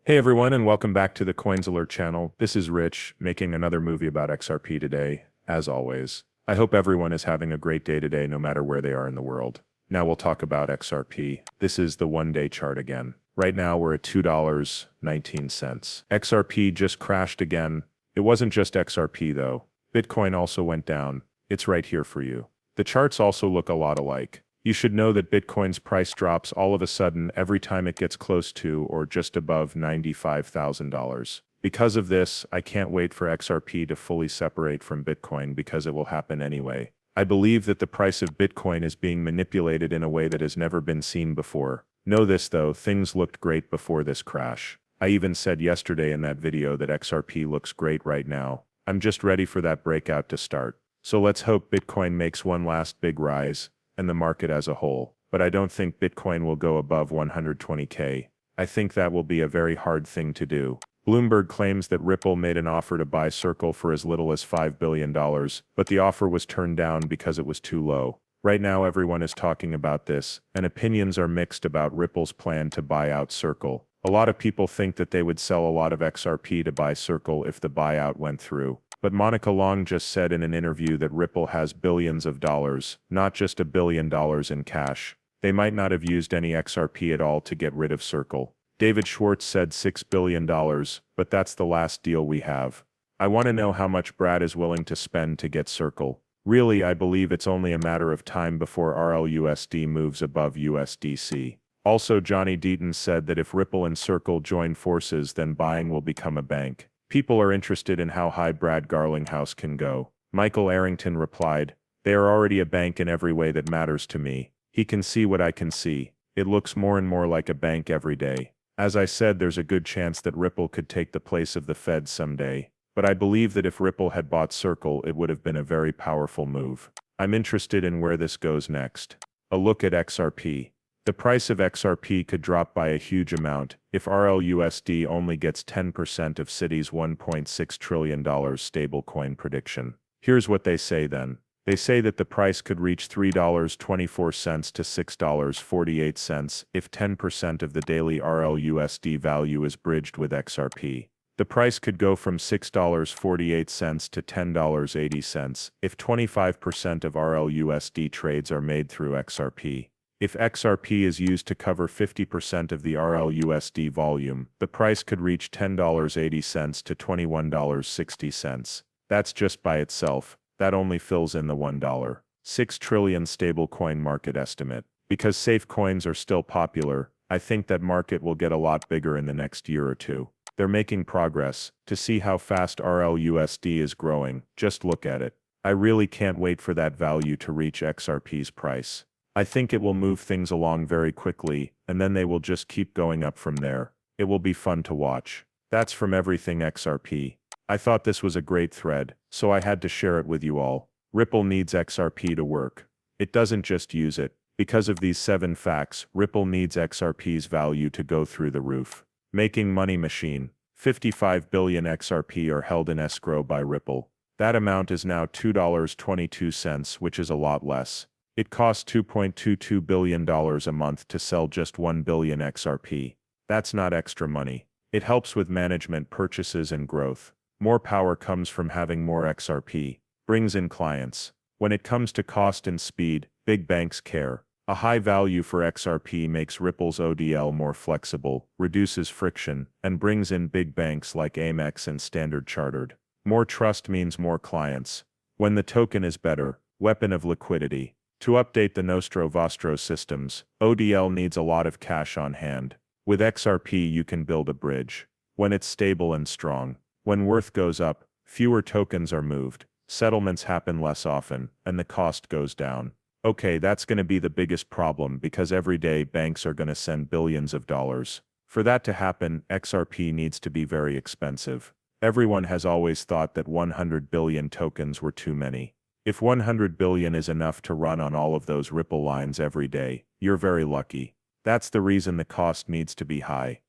Hey everyone, and welcome back to the Coins Alert channel. This is Rich, making another movie about XRP today, as always. I hope everyone is having a great day today, no matter where they are in the world. Now we'll talk about XRP. This is the one-day chart again. Right now we're at $2.19. XRP just crashed again. It wasn't just XRP though. Bitcoin also went down. It's right here for you. The charts also look a lot alike. You should know that Bitcoin's price drops all of a sudden every time it gets close to or just above $95,000. Because of this, I can't wait for XRP to fully separate from Bitcoin because it will happen anyway. I believe that the price of Bitcoin is being manipulated in a way that has never been seen before. Know this though, things looked great before this crash. I even said yesterday in that video that XRP looks great right now. I'm just ready for that breakout to start. So let's hope Bitcoin makes one last big rise, and the market as a whole. But I don't think Bitcoin will go above 120K. I think that will be a very hard thing to do. Bloomberg claims that Ripple made an offer to buy Circle for as little as $5 billion, but the offer was turned down because it was too low. Right now everyone is talking about this, and opinions are mixed about Ripple's plan to buy out Circle. A lot of people think that they would sell a lot of XRP to buy Circle if the buyout went through. But Monica Long just said in an interview that Ripple has billions of dollars, not just $1 billion in cash. They might not have used any XRP at all to get rid of Circle. David Schwartz said $6 billion, but that's the last deal we have. I want to know how much Brad is willing to spend to get Circle. Really, I believe it's only a matter of time before RLUSD moves above USDC. Also, Johnny Deaton said that if Ripple and Circle join forces, then buying will become a bank. People are interested in how high Brad Garlinghouse can go. Michael Arrington replied, "They are already a bank in every way that matters to me. He can see what I can see. It looks more and more like a bank every day." As I said, there's a good chance that Ripple could take the place of the Fed someday. But I believe that if Ripple had bought Circle, it would have been a very powerful move. I'm interested in where this goes next. A look at XRP. The price of XRP could drop by a huge amount if RLUSD only gets 10% of Citi's $1.6 trillion stablecoin prediction. Here's what they say then. They say that the price could reach $3.24 to $6.48 if 10% of the daily RLUSD value is bridged with XRP. The price could go from $6.48 to $10.80 if 25% of RLUSD trades are made through XRP. If XRP is used to cover 50% of the RLUSD volume, the price could reach $10.80 to $21.60. That's just by itself. That only fills in the $1.6 trillion stablecoin market estimate. Because safe coins are still popular, I think that market will get a lot bigger in the next year or two. They're making progress. To see how fast RLUSD is growing, just look at it. I really can't wait for that value to reach XRP's price. I think it will move things along very quickly, and then they will just keep going up from there. It will be fun to watch. That's from everything XRP. I thought this was a great thread, so I had to share it with you all. Ripple needs XRP to work. It doesn't just use it. Because of these 7 facts, Ripple needs XRP's value to go through the roof. Making money machine. 55 billion XRP are held in escrow by Ripple. That amount is now $2.22, which is a lot less. It costs $2.22 billion a month to sell just 1 billion XRP. That's not extra money. It helps with management, purchases, and growth. More power comes from having more XRP. Brings in clients. When it comes to cost and speed, big banks care. A high value for XRP makes Ripple's ODL more flexible, reduces friction, and brings in big banks like Amex and Standard Chartered. More trust means more clients. When the token is better, weapon of liquidity. To update the Nostro Vostro systems, ODL needs a lot of cash on hand. With XRP you can build a bridge. When it's stable and strong. When worth goes up, fewer tokens are moved, settlements happen less often, and the cost goes down. Okay, that's going to be the biggest problem because every day banks are going to send billions of dollars. For that to happen, XRP needs to be very expensive. Everyone has always thought that 100 billion tokens were too many. If 100 billion is enough to run on all of those Ripple lines every day, you're very lucky. That's the reason the cost needs to be high.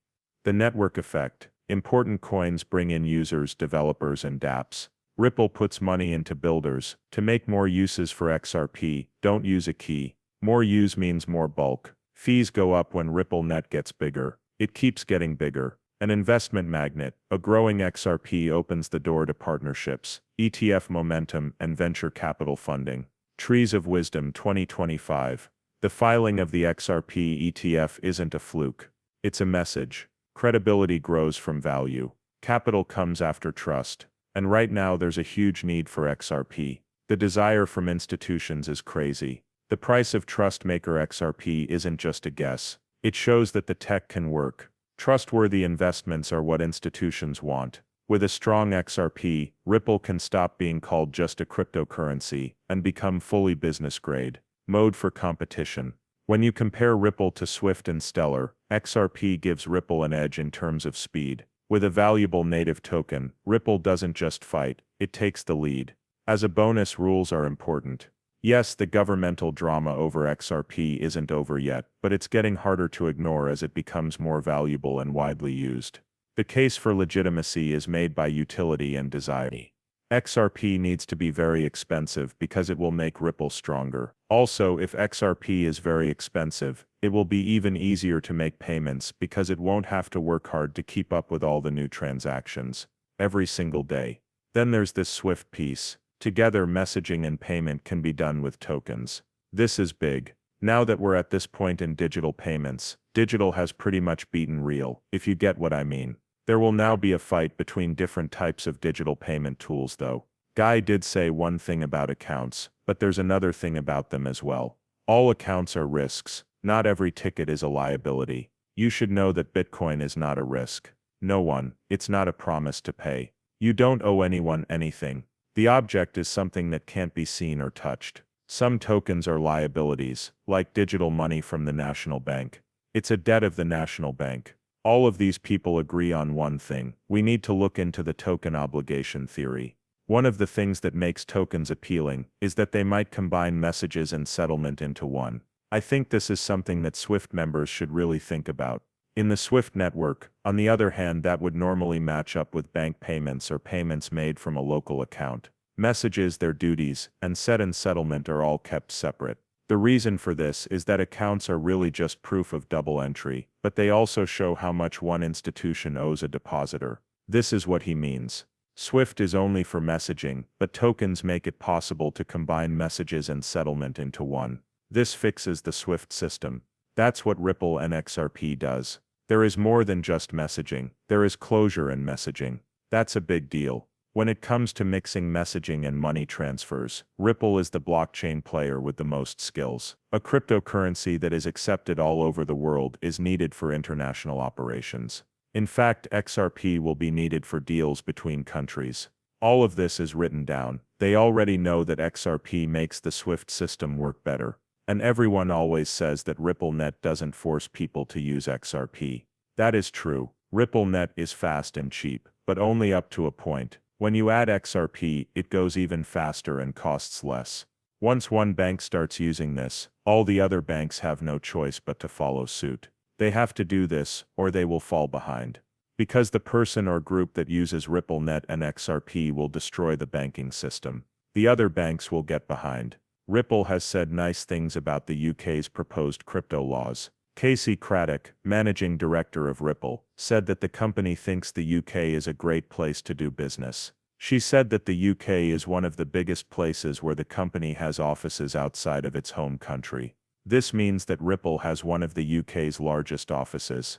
The network effect. Important coins bring in users, developers, and dApps. Ripple puts money into builders. To make more uses for XRP, don't use a key. More use means more bulk. Fees go up when RippleNet gets bigger. It keeps getting bigger. An investment magnet, a growing XRP opens the door to partnerships, ETF momentum, and venture capital funding. Trees of Wisdom 2025. The filing of the XRP ETF isn't a fluke. It's a message. Credibility grows from value. Capital comes after trust. And right now there's a huge need for XRP. The desire from institutions is crazy. The price of trust maker XRP isn't just a guess. It shows that the tech can work. Trustworthy investments are what institutions want. With a strong XRP, Ripple can stop being called just a cryptocurrency and become fully business grade. Mode for competition. When you compare Ripple to Swift and Stellar, XRP gives Ripple an edge in terms of speed. With a valuable native token, Ripple doesn't just fight, it takes the lead. As a bonus, rules are important. Yes, the governmental drama over XRP isn't over yet, but it's getting harder to ignore as it becomes more valuable and widely used. The case for legitimacy is made by utility and desire. XRP needs to be very expensive because it will make Ripple stronger. Also, if XRP is very expensive, it will be even easier to make payments because it won't have to work hard to keep up with all the new transactions every single day. Then there's this Swift piece. Together, messaging and payment can be done with tokens. This is big. Now that we're at this point in digital payments, digital has pretty much beaten real, if you get what I mean. There will now be a fight between different types of digital payment tools though. Guy did say one thing about accounts, but there's another thing about them as well. All accounts are risks. Not every ticket is a liability. You should know that Bitcoin is not a risk. No one. It's not a promise to pay. You don't owe anyone anything. The object is something that can't be seen or touched. Some tokens are liabilities, like digital money from the national bank. It's a debt of the national bank. All of these people agree on one thing. We need to look into the token obligation theory. One of the things that makes tokens appealing is that they might combine messages and settlement into one. I think this is something that Swift members should really think about. In the Swift network, on the other hand, that would normally match up with bank payments or payments made from a local account. Messages, their duties, and set and settlement are all kept separate. The reason for this is that accounts are really just proof of double entry, but they also show how much one institution owes a depositor. This is what he means. Swift is only for messaging, but tokens make it possible to combine messages and settlement into one. This fixes the Swift system. That's what Ripple and XRP does. There is more than just messaging. There is closure in messaging. That's a big deal. When it comes to mixing messaging and money transfers, Ripple is the blockchain player with the most skills. A cryptocurrency that is accepted all over the world is needed for international operations. In fact, XRP will be needed for deals between countries. All of this is written down. They already know that XRP makes the Swift system work better. And everyone always says that RippleNet doesn't force people to use XRP. That is true. RippleNet is fast and cheap, but only up to a point. When you add XRP, it goes even faster and costs less. Once one bank starts using this, all the other banks have no choice but to follow suit. They have to do this, or they will fall behind. Because the person or group that uses RippleNet and XRP will destroy the banking system. The other banks will get behind. Ripple has said nice things about the UK's proposed crypto laws. Casey Craddock, managing director of Ripple, said that the company thinks the UK is a great place to do business. She said that the UK is one of the biggest places where the company has offices outside of its home country. This means that Ripple has one of the UK's largest offices.